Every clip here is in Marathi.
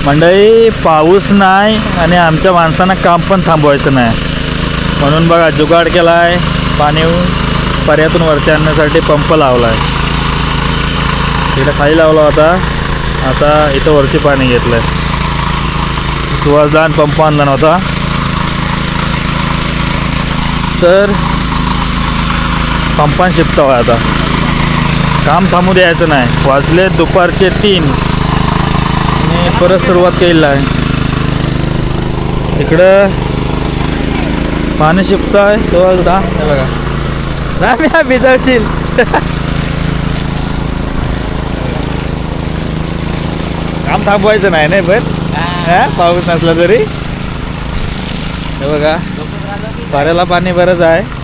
मंडळी पाऊस नाही आणि आमच्या माणसांना काम पण थांबवायचं नाही, म्हणून बघा जुगाड केला आहे. पाणी पर्यातून वरती आणण्यासाठी पंप लावला आहे. इकडे खाली लावला होता, आता इथं वरती पाणी घेतलं आहे. सुवासदान पंप आणला नव्हता तर पंपान शिफ्ट हवा. आता काम थांबू द्यायचं नाही. वाजले दुपारचे 3 आणि परत सुरुवात केली आहे. इकडं पाणी शिफ्ट आहे. सुवासदा हे बघा राम्या भिजवशील. काम थांबवायचं नाही नाही पण पाऊस नसला तरी. हे बघा पाऱ्याला पाणी बरंच आहे.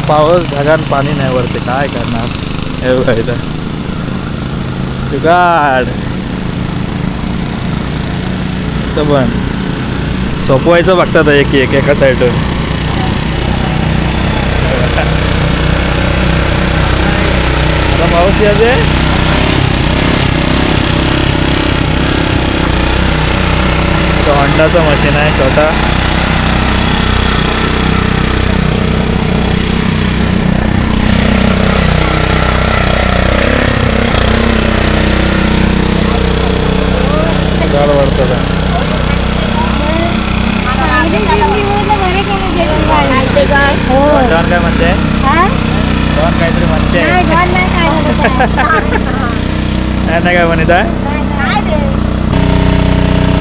पाऊस ढगान पाणी नाही वरती, काय करणार. हे बघा इथं जुगाड पण सोपवायचं बघतात एक एका साईडवर. आता पाऊस यायचे. होंडाचं मशीन आहे छोटा. झाड वाढतात आहे. काय म्हणते काहीतरी म्हणते नाही काय म्हणत आहे.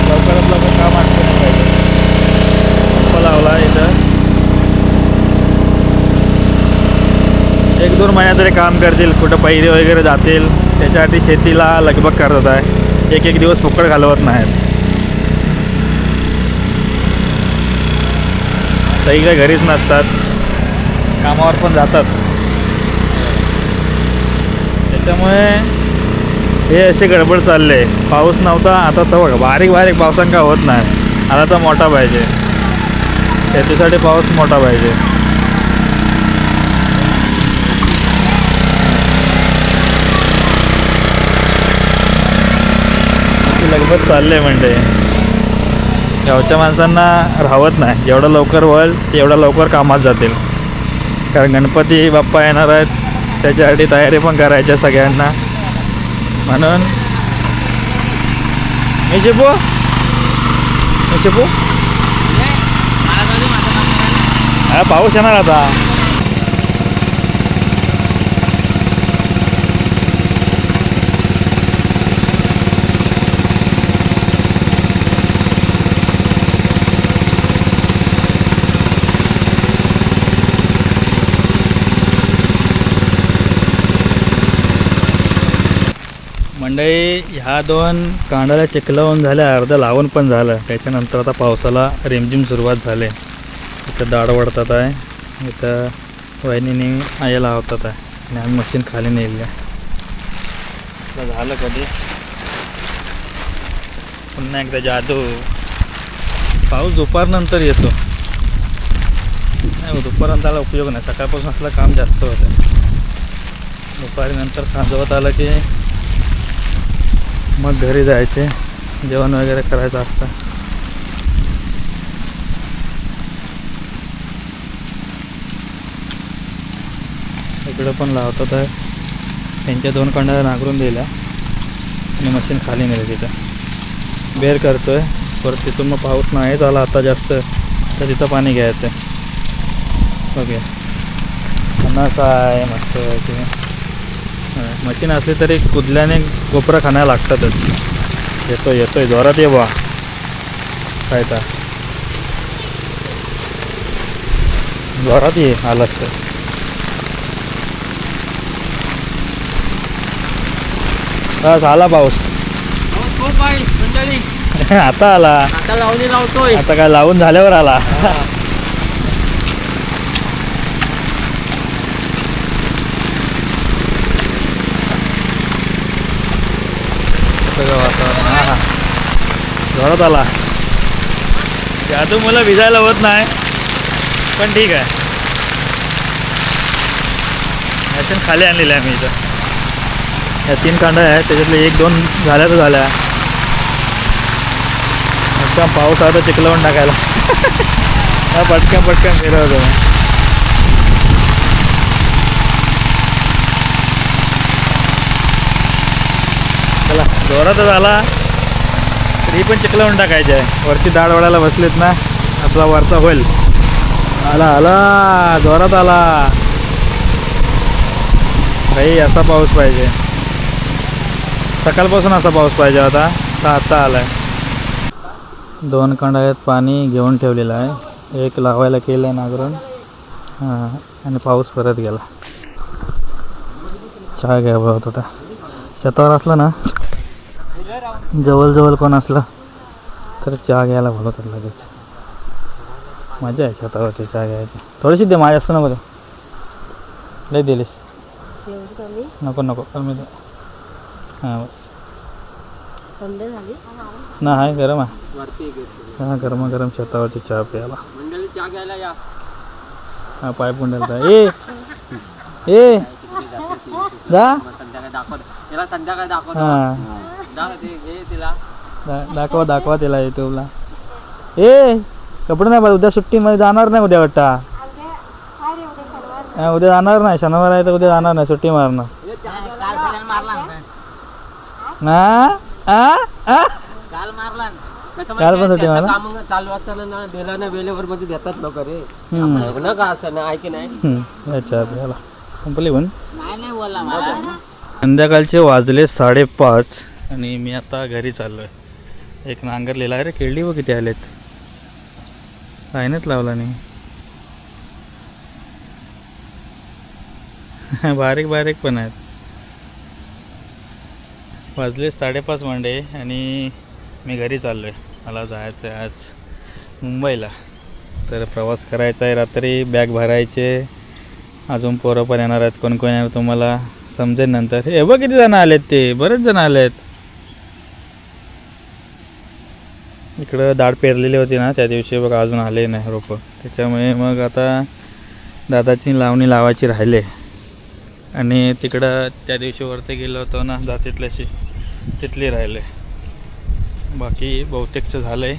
लवकरात लवकर काम आटलं पाहिजे. पंप लावला इथं. 1-2 महिन्यात तरी काम करतील. कुठं पैरे वगैरे जातील त्याच्यासाठी शेतीला लगबग करत आहे. एक दिवस फुकट घालवत नाहीत. काही काही घरीच नसतात, कामावर पण जातात. त्याच्यामुळे हे असे गडबड चालले. पाऊस नव्हता, आता तर बघा बारीक बारीक पावसानं काय होत नाही. आता तर मोठा पाहिजे, शेतीसाठी पाऊस मोठा पाहिजे. लगबग चालले म्हणजे गावच्या माणसांना राहत नाही. जेवढं लवकर होईल तेवढं लवकर कामात जातील. कारण गणपती बाप्पा येणार आहेत, त्याच्यासाठी तयारी पण करायची आहे सगळ्यांना. म्हणून मी शिपू हा पाऊस येणार आता. मंडळी ह्या 2 कांडाला चिखलावून झाल्या, अर्ध लावून पण झालं. त्याच्यानंतर आता पावसाला रिमझिम सुरुवात झाली. इथं दाढ वडतात आहे. इथं वहिनीने आया लावतात आहे आणि आम्ही मशीन खाली नेली आहे. झालं कधीच. पुन्हा एकदा जादू. पाऊस दुपारनंतर येतो. नाही दुपारनंतरला उपयोग नाही. सकाळपासून असलं काम जास्त होतं. दुपारीनंतर सांजवत आलं की मग घरी जायचे, जेवण वगैरे करायचं असतं. इकडं पण लावतात आहे. त्यांच्या 2 कांड्या नांगरून दिल्या आणि मशीन खाली नेली. तिथं बेर करतोय. परत तिथून मग पाऊस नाही झाला आता जास्त तर तिथं पाणी घ्यायचं. ओके पुन्हा काय मस्त की मशीन असली तरी कुदल्याने कोपरा खाण्याला लागतातच. येतोय जोरात ये बा. काय तर जोरात ये आलाच तर. आला पाऊस. आता आला. आता काय लावून झाल्यावर आला. वातावरण जोरात आला. जादू मला भिजायला होत नाही पण ठीक आहे. मशीन खाली आणलेली आहे मी इथं. या 3 कांड्या आहेत, त्याच्यातले 1-2 झाल्या तर झाल्या. आता पाऊस आता चिखलावून टाकायला. पटकन फिरवतो. चला जोरातच आला तरी पण चिखलावून टाकायचे आहे. वरती दाढ वडायला बसलेत ना, आपला वरचा होईल. आला जोरात आला भाई. असा पाऊस पाहिजे, सकाळपासून असा पाऊस पाहिजे होता. आता आलाय. 2 कांड्यात पाणी घेऊन ठेवलेलं आहे. एक लावायला केलं आहे नांगरून. हां, आणि पाऊस परत गेला. चहा घ्यावा होता आता. शेतावर असला ना, जवळ कोण असला तर चहा घ्यायला बोलवतात लगेच. मजा आहे शेतावरची चहा घ्यायची. थोडीशी दे, माझ्या असं नको दे. लय दिलीस. नको कमी दे. हां बस. ना आहे गरम आहे. हां गरम शेतावरची चहा प्यायला. हां पाय पुंडेल का ए जा. हां दाखवा तिला यूट्यूबला. कपडे नाही पाहिजे. उद्या सुट्टीमध्ये जाणार नाही. उद्या वाटतं उद्या जाणार नाही. शनिवार आहे तर उद्या जाणार नाही. सुट्टी मारणार ना. काल पण सुट्टी मारणार. चालू असताना दिला ना वेळेवर मध्ये देतात लोक रे. का असं ना ऐक नाही. अच्छा आपल्याला संपली पण. संध्याकाळचे वाजले 5:30 आणि मी आता घरी चाललो आहे. एक नांगरलेला आहे रे. केळी व किती आलेत. लाईनच लावला नाही. बारीक पण आहेत. वाजले 5:30 मंडे आणि मी घरी चाललो आहे. मला जायचं आहे आज मुंबईला. तर प्रवास करायचा आहे. रात्री बॅग भरायचे. अजून पोरं पण येणार आहेत. कोण येणार तुम्हाला समजेल नंतर. हे बघ किती जण आलेत. ते बरेच जण आलेत. इकडं दाढ पेरलेली होती ना त्या दिवशी बघा, अजून आले नाही रोपं. त्याच्यामुळे मग आता दादाची लावणी लावायची राहिले. आणि तिकडं त्या दिवशी वरती गेलो होतो ना जातीतल्याशी, तिथली राहिले. बाकी बहुतेकचं झालं आहे.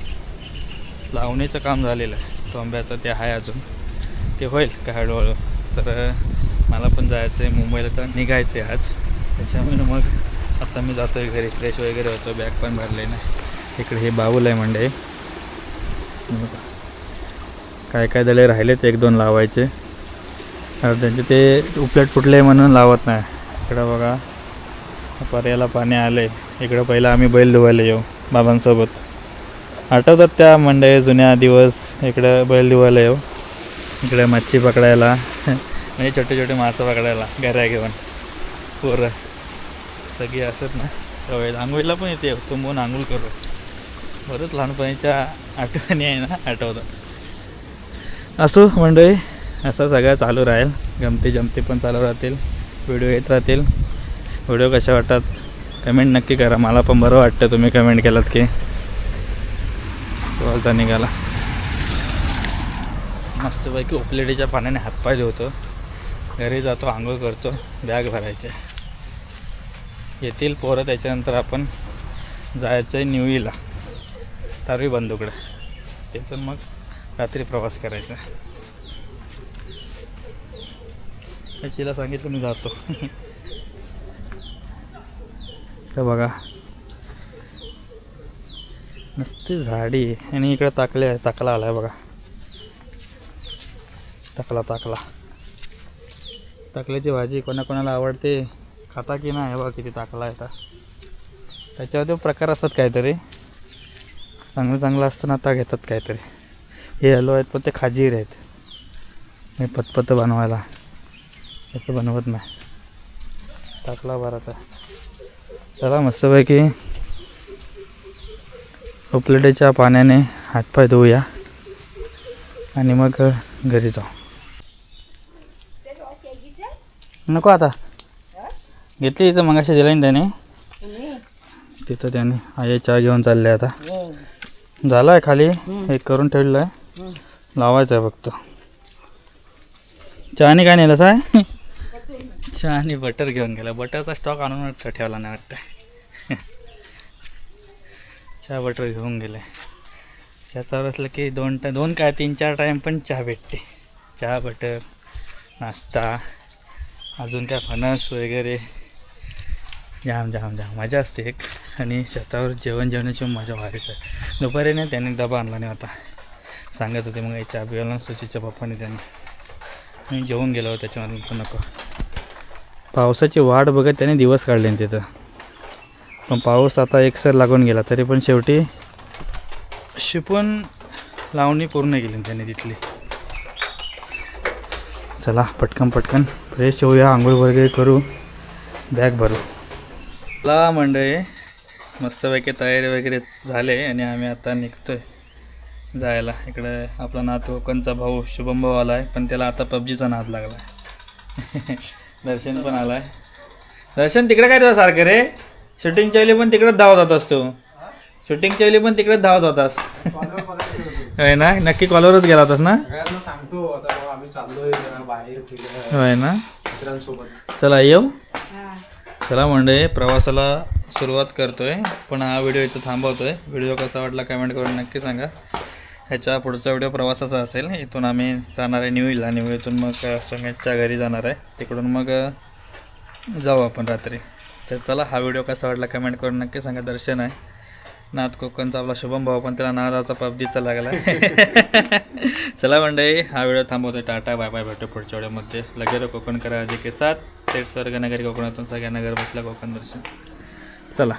लावणीचं काम झालेलं आहे. टोंब्याचं ते आहे अजून. ते होईल का हळूहळू. तर मला पण जायचं आहे मुंबईला. तर निघायचं आहे आज. त्याच्यामुळे मग आता मी जातो आहे घरी. फ्रेश वगैरे होतो. बॅग पण भरले नाही. इकडे हे बाऊल आहे मंडई. काय दळे राहिलेत 1-2 लावायचे. त्यांचे ते उपलेट फुटले म्हणून लावत नाही. इकडं बघा पर्याला पाणी आले. इकडं पहिलं आम्ही बैल धुवायला येऊ बाबांसोबत. आठवतात त्या मंडई जुन्या दिवस. इकडं बैल धुवायला येऊ. इकडे मच्छी पकडायला म्हणजे छोटे मासे पकडायला घरा घेऊन पोरं सगळी असत ना. तेव्हा आंघोळीला पण येते. तुंबून आंघोळ करू. बरंच लहानपणीच्या आठवणी आहे ना, आठवतं. असो मंडळी, असं सगळं चालू राहील. गमती पण चालू राहतील. व्हिडिओ येत राहतील. व्हिडिओ कशा वाटतात कमेंट नक्की करा. मला पण बरं वाटतं तुम्ही कमेंट केलात की. बोलता निघाला मस्तपैकी उपलेटीच्या पाण्याने हातपाय धुतो. घरी जातो, आंघोळ करतो, बॅग भरायचे. येतील पोरं. त्याच्यानंतर आपण जायचं आहे न्यूईला, तारवी बंधूकडे. तिथून मग रात्री प्रवास करायचा. त्याचीला सांगितलं मी जातो. तर बघा नुसती झाडी. आणि इकडे टाकला आला आहे बघा. टाकल्याची भाजी कोणाकोणाला आवडते, खाता की नाही. बघा किती टाकला आहे. आता त्याच्यामध्ये प्रकार असतात काहीतरी. चांगलं असतं ना, आता घेतात काहीतरी. हे हॅलो आहेत पण ते खाजीर आहेत. हे पतपत बनवायला याचं बनवत नाही. टाकला बराच आहे. चला मस्तपैकी उपलेटीच्या पाण्याने हातपाय धुवूया आणि मग घरी जाऊ. नको आता घेतली इथं मगाशी दिला ना त्याने. तिथं त्याने आई चहा घेऊन चालले. आता झाला आहे खाली. एक करून ठेवलेलं आहे. लावायचं आहे फक्त. चहाने काय नेलंस आहे. चहा आणि बटर घेऊन गेला. बटरचा स्टॉक आणून ठेवला नाही वाटतं. चहा बटर घेऊन गेले. शेतावर असलं की दोन काय 3-4 टाईम पण चहा भेटते. चहा बटर नाश्ता अजून काय फणस वगैरे जाम मजा असते एक. आणि शेतावर जेवणाची मजा भारीच आहे. दुपारी नाही त्याने डबा आणला नाही होता, सांगत होते मग चहा पिवायला सुचीच्या पप्पाने त्यांनी. मी जेवून गेलो त्याच्यामधून पण नको. पावसाची वाट बघत त्याने दिवस काढले तिथं, पण पाऊस आता एकसर लागून गेला. तरी पण शेवटी शिपून लावणी पूर्ण केली त्यांनी तिथली. चला पटकन फ्रेश होऊया, आंघोळ वगैरे करू, बॅग भरू. चला मंडळी, मस्तपैकी तयारी वगैरे झाले आणि आम्ही आता निघतोय जायला. इकडे आपला नातू कोकणचा भाऊ शुभम भाऊ आला आहे, पण त्याला आता पबजीचा नाद लागला आहे. दर्शन पण आला आहे. दर्शन तिकडे काय तुझं सारखं रे? शूटिंगच्या वेळी पण तिकडेच धावत होतास तू. शूटिंगच्या वेळी पण तिकडेच धावत होतास होय ना? नक्की कॉलवरच गेला होतास ना? सांगतो आता आम्ही चाललोय जरा बाहेर होय ना? मित्रांसोबत. चला येऊ. चला मंडळी, प्रवासाला सुरुवात करतोय, पण हा व्हिडिओ इथं थांबवतोय. व्हिडिओ कसा वाटला कमेंट करून नक्की सांगा. ह्याच्या पुढचा व्हिडिओ प्रवासाचा असेल. इथून आम्ही जाणार आहे न्यूला. न्यूतून मग समेतच्या घरी जाणार आहे, तिकडून मग जाऊ आपण रात्री. तर चला, हा व्हिडिओ कसा वाटला कमेंट करून नक्की सांगा. दर्शन आहे नाथ कोकणचा आपला शुभम भाऊ, पण त्याला नादाचा पबजीचा लागला. चला मंडळी, हा व्हिडिओ थांबवतोय. टाटा बाय बाय, भेटू पुढच्या व्हिडिओमध्ये. लगेच कोकण करा जे के साथ थेट स्वर्गनगरी कोकणातून सगळ्यांना घर बसल्या कोकण दर्शन. चला.